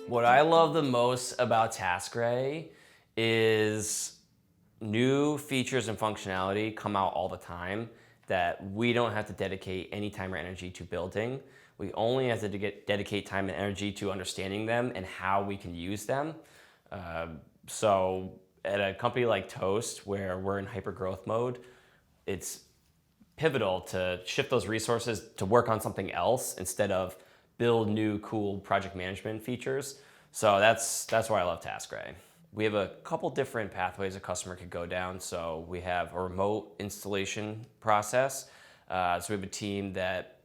What I love the most about TaskRay is new features and functionality come out all the time that we don't have to dedicate any time or energy to building. We only have to dedicate time and energy to understanding them and how we can use them. So at a company like Toast, where we're in hyper growth mode, it's pivotal to shift those resources to work on something else instead of build new cool project management features. So that's why I love TaskRay. We have a couple different pathways a customer could go down. So we have a remote installation process. So we have a team that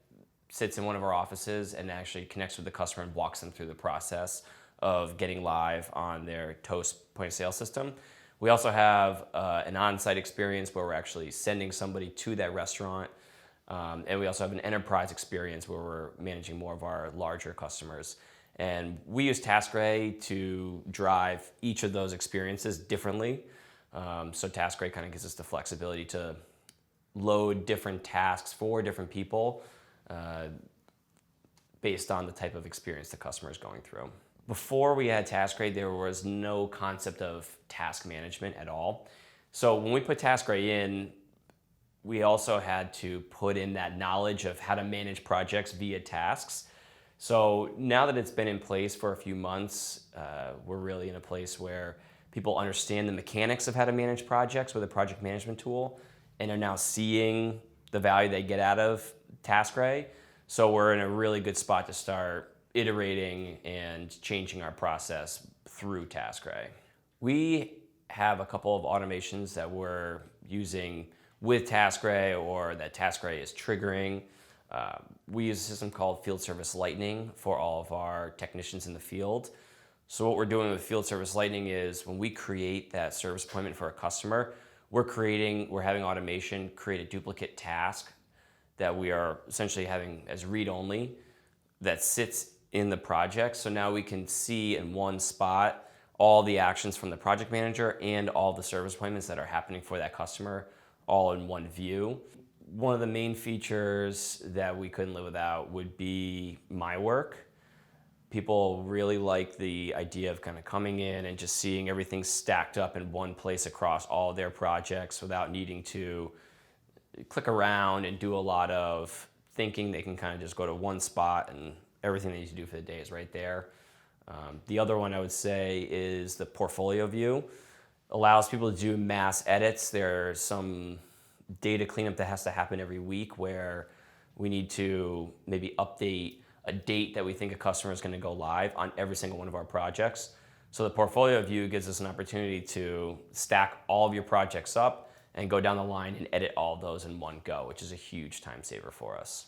sits in one of our offices and actually connects with the customer and walks them through the process of getting live on their Toast point of sale system. We also have an on-site experience where we're actually sending somebody to that restaurant. And we also have an enterprise experience where we're managing more of our larger customers. And we use TaskRay to drive each of those experiences differently. So TaskRay kind of gives us the flexibility to load different tasks for different people based on the type of experience the customer is going through. Before we had TaskRay, there was no concept of task management at all. So when we put TaskRay in, we also had to put in that knowledge of how to manage projects via tasks. So now that it's been in place for a few months, we're really in a place where people understand the mechanics of how to manage projects with a project management tool and are now seeing the value they get out of TaskRay. So we're in a really good spot to start iterating and changing our process through TaskRay. We have a couple of automations that we're using with TaskRay or that TaskRay is triggering. We use a system called Field Service Lightning for all of our technicians in the field. So what we're doing with Field Service Lightning is when we create that service appointment for a customer, we're having automation create a duplicate task that we are essentially having as read-only that sits in the project. So now we can see in one spot all the actions from the project manager and all the service appointments that are happening for that customer all in one view. One of the main features that we couldn't live without would be My Work. People really like the idea of kind of coming in and just seeing everything stacked up in one place across all their projects without needing to click around and do a lot of thinking. They can kind of just go to one spot and everything they need to do for the day is right there. The other one I would say is the portfolio view. Allows people to do mass edits. There's some data cleanup that has to happen every week where we need to maybe update a date that we think a customer is going to go live on every single one of our projects. So the portfolio view gives us an opportunity to stack all of your projects up and go down the line and edit all of those in one go, which is a huge time saver for us.